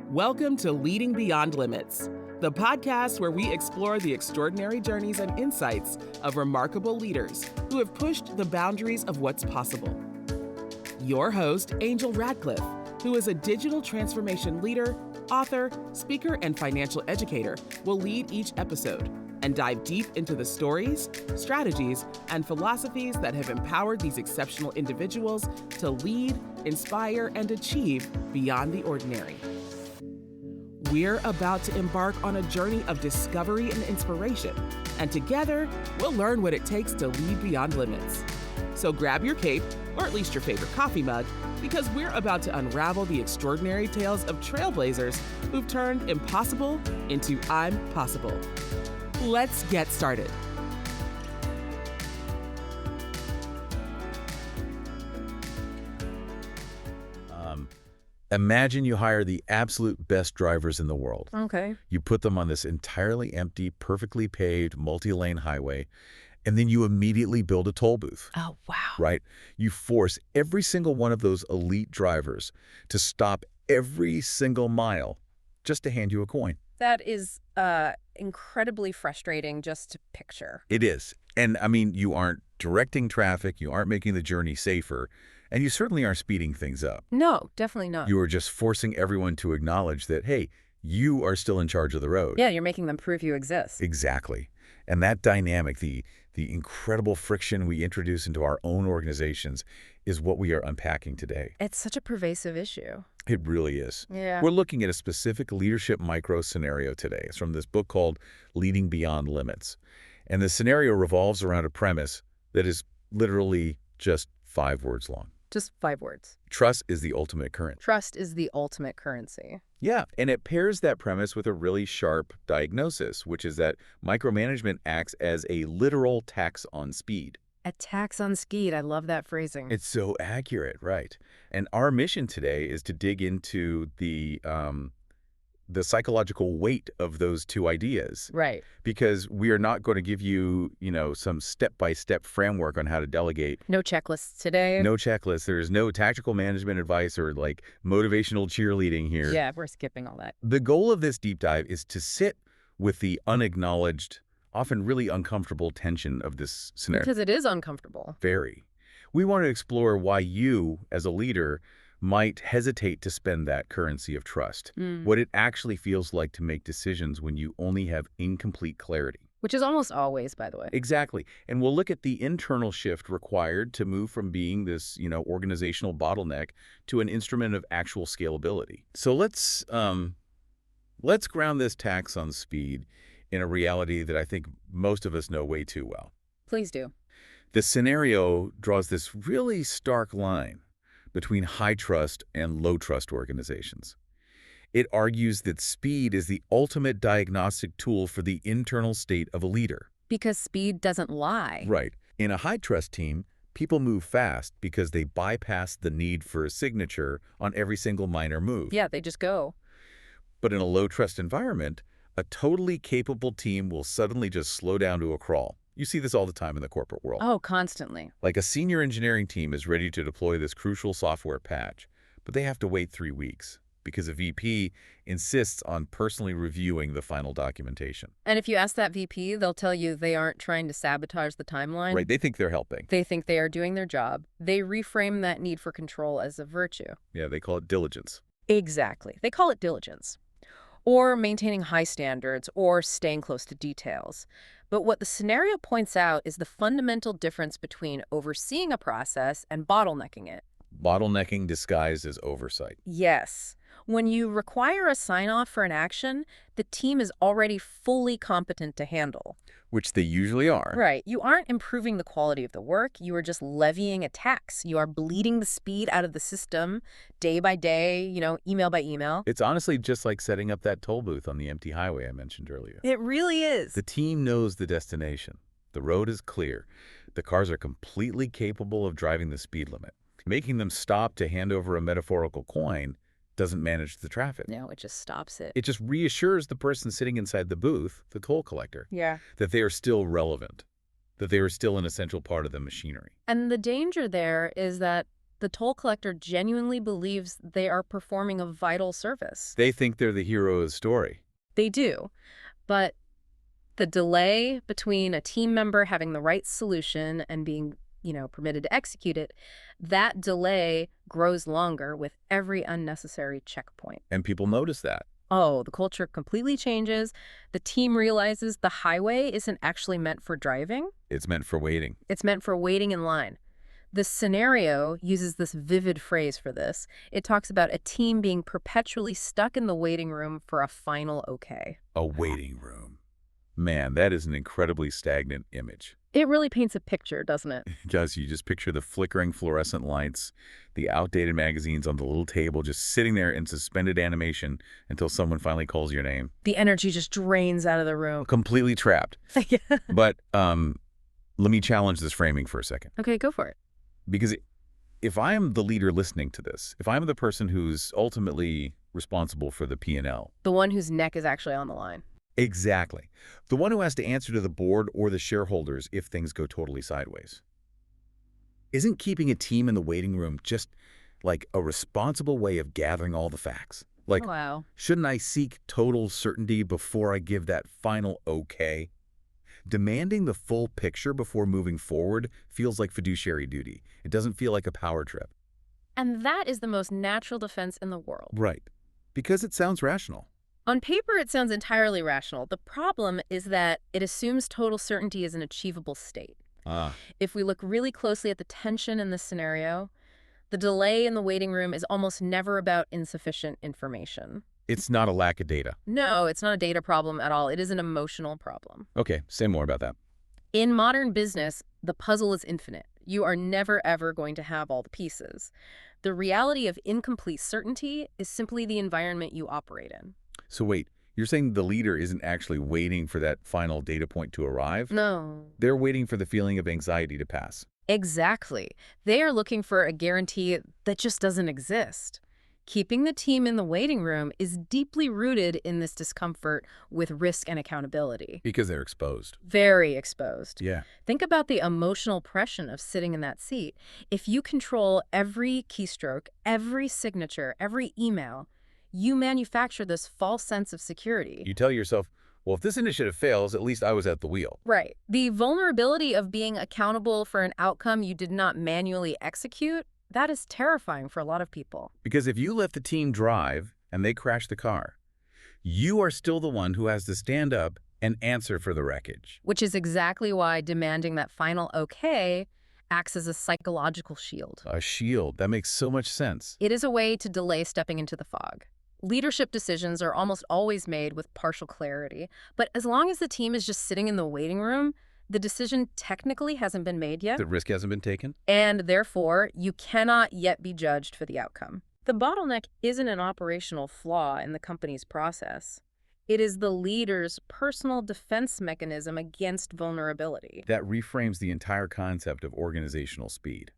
Welcome to Leading Beyond Limits, the podcast where we explore the extraordinary journeys and insights of remarkable leaders who have pushed the boundaries of what's possible. Your host, Angel Radcliffe, who is a digital transformation leader, author, speaker, and financial educator, will lead each episode and dive deep into the stories, strategies, and philosophies that have empowered these exceptional individuals to lead, inspire, and achieve beyond the ordinary. We're about to embark on a journey of discovery and inspiration, and together, we'll learn what it takes to lead beyond limits. So grab your cape, or at least your favorite coffee mug, because we're about to unravel the extraordinary tales of trailblazers who've turned impossible into I'm possible. Let's get started. Imagine you hire the absolute best drivers in the world. Okay. You put them on this entirely empty, perfectly paved, multi-lane highway, and then you immediately build a toll booth. Oh, wow. Right? You force every single one of those elite drivers to stop every single mile just to hand you a coin. That is incredibly frustrating just to picture. It is. And I mean, you aren't directing traffic, you aren't making the journey safer, and you certainly aren't speeding things up. No, definitely not. You are just forcing everyone to acknowledge that, hey, you are still in charge of the road. Yeah, you're making them prove you exist. Exactly. And that dynamic, the incredible friction we introduce into our own organizations is what we are unpacking today. It's such a pervasive issue. It really is. Yeah. We're looking at a specific leadership micro scenario today. It's from this book called Leading Beyond Limits. And the scenario revolves around a premise that is literally just 5 words long. Just 5 words. Trust is the ultimate currency. Trust is the ultimate currency. Yeah, and it pairs that premise with a really sharp diagnosis, which is that micromanagement acts as a literal tax on speed. A tax on speed. I love that phrasing. It's so accurate, right? And our mission today is to dig into the psychological weight of those two ideas. Right. Because we are not going to give you, some step-by-step framework on how to delegate. No checklists today. No checklist. There's no tactical management advice or motivational cheerleading here. Yeah, we're skipping all that. The goal of this deep dive is to sit with the unacknowledged, often really uncomfortable tension of this scenario. Because it is uncomfortable. Very. We want to explore why you, as a leader, might hesitate to spend that currency of trust, what it actually feels like to make decisions when you only have incomplete clarity. Which is almost always, by the way. Exactly. And we'll look at the internal shift required to move from being this, organizational bottleneck to an instrument of actual scalability. So let's ground this tax on speed in a reality that I think most of us know way too well. Please do. The scenario draws this really stark line between high-trust and low-trust organizations. It argues that speed is the ultimate diagnostic tool for the internal state of a leader. Because speed doesn't lie. Right. In a high-trust team, people move fast because they bypass the need for a signature on every single minor move. Yeah, they just go. But in a low-trust environment, a totally capable team will suddenly just slow down to a crawl. You see this all the time in the corporate world. Oh, constantly. Like a senior engineering team is ready to deploy this crucial software patch, but they have to wait 3 weeks because a VP insists on personally reviewing the final documentation. And if you ask that VP, they'll tell you they aren't trying to sabotage the timeline. Right, they think they're helping. They think they are doing their job. They reframe that need for control as a virtue. Yeah, they call it diligence. Exactly. They call it diligence. Or maintaining high standards, or staying close to details. But what the scenario points out is the fundamental difference between overseeing a process and bottlenecking it. Bottlenecking disguised as oversight. Yes. When you require a sign-off for an action, the team is already fully competent to handle. Which they usually are. Right. You aren't improving the quality of the work. You are just levying a tax. You are bleeding the speed out of the system day by day, email by email. It's honestly just like setting up that toll booth on the empty highway I mentioned earlier. It really is. The team knows the destination. The road is clear. The cars are completely capable of driving the speed limit. Making them stop to hand over a metaphorical coin doesn't manage the traffic. No, it just stops it. It just reassures the person sitting inside the booth, the toll collector, Yeah. that they are still relevant, that they are still an essential part of the machinery. And the danger there is that The toll collector genuinely believes they are performing a vital service. They think they're the hero of the story. They do. But the delay between a team member having the right solution and being, permitted to execute it, that delay grows longer with every unnecessary checkpoint. And people notice that. Oh, the culture completely changes. The team realizes the highway isn't actually meant for driving. It's meant for waiting. It's meant for waiting in line. The scenario uses this vivid phrase for this. It talks about a team being perpetually stuck in the waiting room for a final okay. A waiting room. Man, that is an incredibly stagnant image. It really paints a picture, doesn't it? Just you just picture the flickering fluorescent lights, the outdated magazines on the little table just sitting there in suspended animation until someone finally calls your name. The energy just drains out of the room. Completely trapped. Yeah. But let me challenge this framing for a second. Okay, go for it. Because if I am the leader listening to this, if I'm the person who's ultimately responsible for the P&L. The one whose neck is actually on the line. Exactly. The one who has to answer to the board or the shareholders if things go totally sideways. Isn't keeping a team in the waiting room just like a responsible way of gathering all the facts? Like, wow. Shouldn't I seek total certainty before I give that final okay? Demanding the full picture before moving forward feels like fiduciary duty. It doesn't feel like a power trip. And that is the most natural defense in the world. Right. Because it sounds rational. On paper, it sounds entirely rational. The problem is that it assumes total certainty is an achievable state. If we look really closely at the tension in this scenario, the delay in the waiting room is almost never about insufficient information. It's not a lack of data. No, it's not a data problem at all. It is an emotional problem. Okay, say more about that. In modern business, the puzzle is infinite. You are never, ever going to have all the pieces. The reality of incomplete certainty is simply the environment you operate in. So wait, you're saying the leader isn't actually waiting for that final data point to arrive? No. They're waiting for the feeling of anxiety to pass. Exactly. They are looking for a guarantee that just doesn't exist. Keeping the team in the waiting room is deeply rooted in this discomfort with risk and accountability. Because they're exposed. Very exposed. Yeah. Think about the emotional pressure of sitting in that seat. If you control every keystroke, every signature, every email, you manufacture this false sense of security. You tell yourself, well, if this initiative fails, at least I was at the wheel. Right. The vulnerability of being accountable for an outcome you did not manually execute, that is terrifying for a lot of people. Because if you let the team drive and they crash the car, you are still the one who has to stand up and answer for the wreckage. Which is exactly why demanding that final okay acts as a psychological shield. A shield. That makes so much sense. It is a way to delay stepping into the fog. Leadership decisions are almost always made with partial clarity, but as long as the team is just sitting in the waiting room, the decision technically hasn't been made yet. The risk hasn't been taken? And therefore, you cannot yet be judged for the outcome. The bottleneck isn't an operational flaw in the company's process. It is the leader's personal defense mechanism against vulnerability. That reframes the entire concept of organizational speed.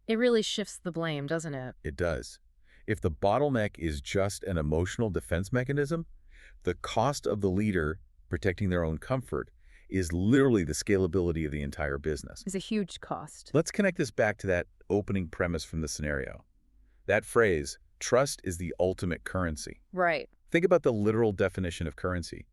It really shifts the blame, doesn't it? It does. If the bottleneck is just an emotional defense mechanism, the cost of the leader protecting their own comfort is literally the scalability of the entire business. It's a huge cost. Let's connect this back to that opening premise from the scenario. That phrase, trust is the ultimate currency. Right. Think about the literal definition of currency.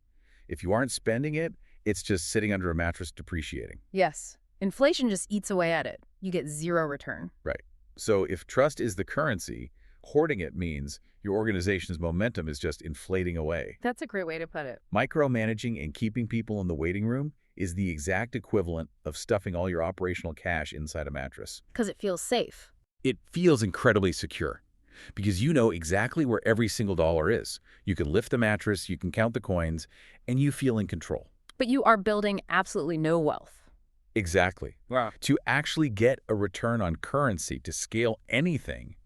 If you aren't spending it, it's just sitting under a mattress depreciating. Yes. Inflation just eats away at it. You get zero return. Right. So if trust is the currency, hoarding it means your organization's momentum is just inflating away. That's a great way to put it. Micromanaging and keeping people in the waiting room is the exact equivalent of stuffing all your operational cash inside a mattress. Because it feels safe. It feels incredibly secure because you know exactly where every single dollar is. You can lift the mattress, you can count the coins, and you feel in control. But you are building absolutely no wealth. Exactly. Wow. To actually get a return on currency, to scale anything,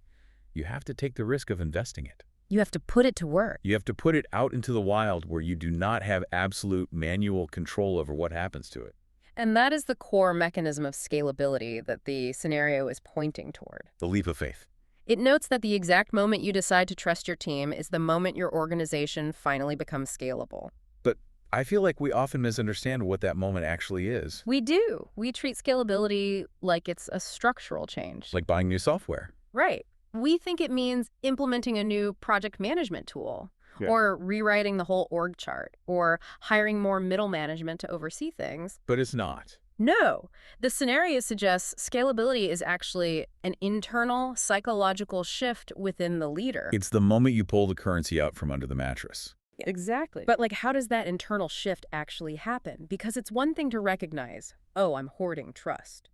you have to take the risk of investing it. You have to put it to work. You have to put it out into the wild where you do not have absolute manual control over what happens to it. And that is the core mechanism of scalability that the scenario is pointing toward. The leap of faith. It notes that the exact moment you decide to trust your team is the moment your organization finally becomes scalable. But I feel like we often misunderstand what that moment actually is. We do. We treat scalability like it's a structural change. Like buying new software. Right. We think it means implementing a new project management tool, Yeah. or rewriting the whole org chart, or hiring more middle management to oversee things. But it's not. No. The scenario suggests scalability is actually an internal psychological shift within the leader. It's the moment you pull the currency out from under the mattress. Exactly. But like, how does that internal shift actually happen? Because it's one thing to recognize, oh, I'm hoarding trust.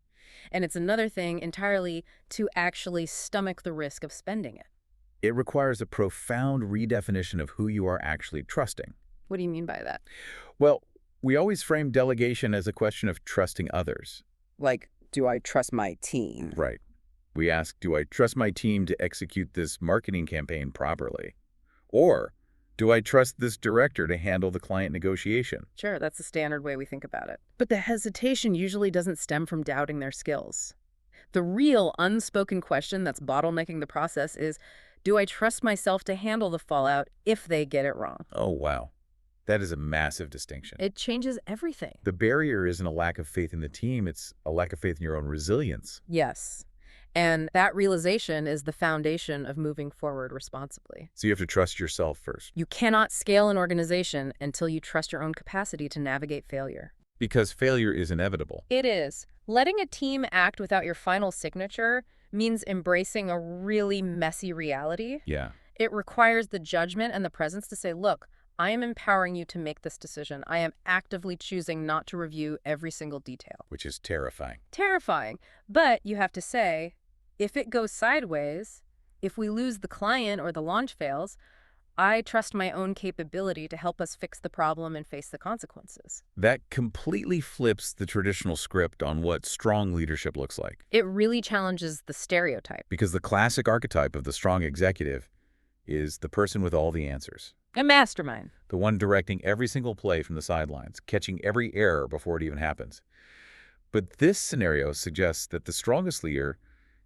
And it's another thing entirely to actually stomach the risk of spending it. It requires a profound redefinition of who you are actually trusting. What do you mean by that? Well, we always frame delegation as a question of trusting others. Like, do I trust my team? Right. We ask, do I trust my team to execute this marketing campaign properly? Or do I trust this director to handle the client negotiation? Sure, that's the standard way we think about it. But the hesitation usually doesn't stem from doubting their skills. The real unspoken question that's bottlenecking the process is, do I trust myself to handle the fallout if they get it wrong? Oh, wow. That is a massive distinction. It changes everything. The barrier isn't a lack of faith in the team, it's a lack of faith in your own resilience. Yes. And that realization is the foundation of moving forward responsibly. So you have to trust yourself first. You cannot scale an organization until you trust your own capacity to navigate failure. Because failure is inevitable. It is. Letting a team act without your final signature means embracing a really messy reality. Yeah. It requires the judgment and the presence to say, look, I am empowering you to make this decision. I am actively choosing not to review every single detail. Which is terrifying. Terrifying. But you have to say, if it goes sideways, if we lose the client or the launch fails, I trust my own capability to help us fix the problem and face the consequences. That completely flips the traditional script on what strong leadership looks like. It really challenges the stereotype. Because the classic archetype of the strong executive is the person with all the answers. A mastermind. The one directing every single play from the sidelines, catching every error before it even happens. But this scenario suggests that the strongest leader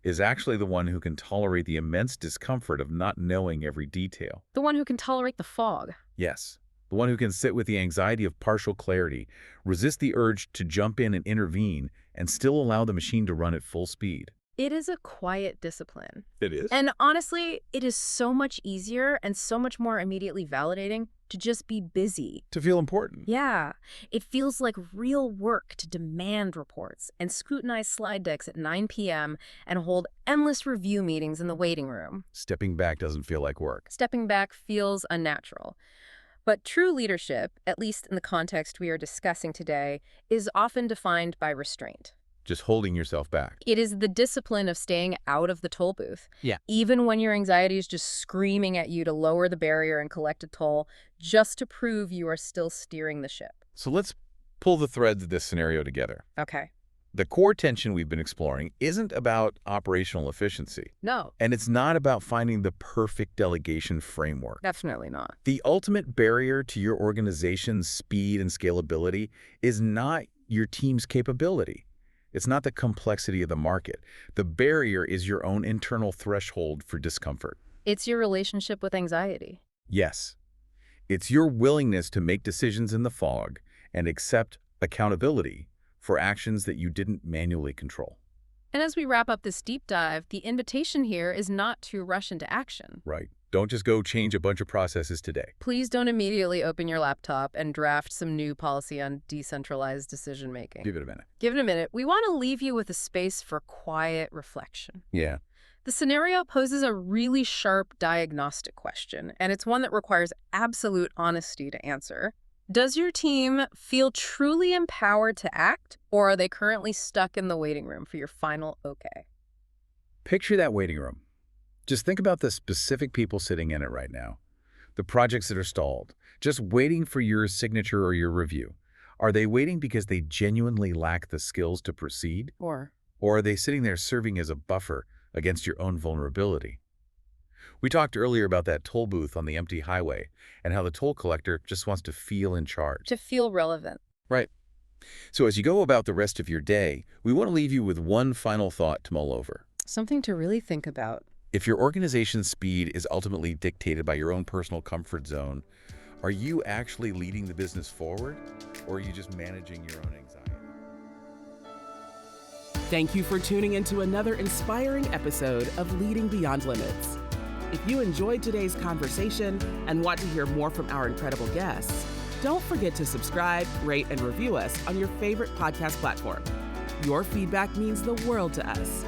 is actually the one who can tolerate the immense discomfort of not knowing every detail. The one who can tolerate the fog. Yes, the one who can sit with the anxiety of partial clarity, resist the urge to jump in and intervene, and still allow the machine to run at full speed. It is a quiet discipline. It is. And honestly, it is so much easier and so much more immediately validating to just be busy. To feel important. Yeah, it feels like real work to demand reports and scrutinize slide decks at 9 p.m. and hold endless review meetings in the waiting room. Stepping back doesn't feel like work. Stepping back feels unnatural. But true leadership, at least in the context we are discussing today, is often defined by restraint. Just holding yourself back. It is the discipline of staying out of the toll booth. Yeah. Even when your anxiety is just screaming at you to lower the barrier and collect a toll, just to prove you are still steering the ship. So let's pull the threads of this scenario together. Okay. The core tension we've been exploring isn't about operational efficiency. No, And it's not about finding the perfect delegation framework. definitely not. The ultimate barrier to your organization's speed and scalability is not your team's capability. It's not the complexity of the market. The barrier is your own internal threshold for discomfort. It's your relationship with anxiety. Yes, it's your willingness to make decisions in the fog and accept accountability for actions that you didn't manually control. And as we wrap up this deep dive, the invitation here is not to rush into action. Right. Don't just go change a bunch of processes today. Please don't immediately open your laptop and draft some new policy on decentralized decision-making. Give it a minute. Give it a minute. We want to leave you with a space for quiet reflection. Yeah. The scenario poses a really sharp diagnostic question, and it's one that requires absolute honesty to answer. Does your team feel truly empowered to act, or are they currently stuck in the waiting room for your final okay? Picture that waiting room. Just think about the specific people sitting in it right now. The projects that are stalled, just waiting for your signature or your review. Are they waiting because they genuinely lack the skills to proceed? Or Or are they sitting there serving as a buffer against your own vulnerability? We talked earlier about that toll booth on the empty highway and how the toll collector just wants to feel in charge. to feel relevant. Right. So as you go about the rest of your day, we want to leave you with one final thought to mull over. Something to really think about. If your organization's speed is ultimately dictated by your own personal comfort zone, are you actually leading the business forward, or are you just managing your own anxiety? Thank you for tuning into another inspiring episode of Leading Beyond Limits. If you enjoyed today's conversation and want to hear more from our incredible guests, don't forget to subscribe, rate, and review us on your favorite podcast platform. Your feedback means the world to us.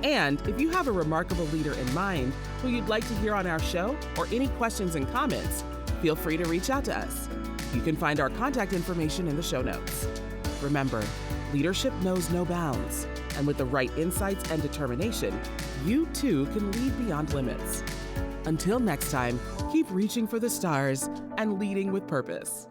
And if you have a remarkable leader in mind who you'd like to hear on our show or any questions and comments, feel free to reach out to us. You can find our contact information in the show notes. Remember, leadership knows no bounds, and with the right insights and determination, you too can lead beyond limits. Until next time, keep reaching for the stars and leading with purpose.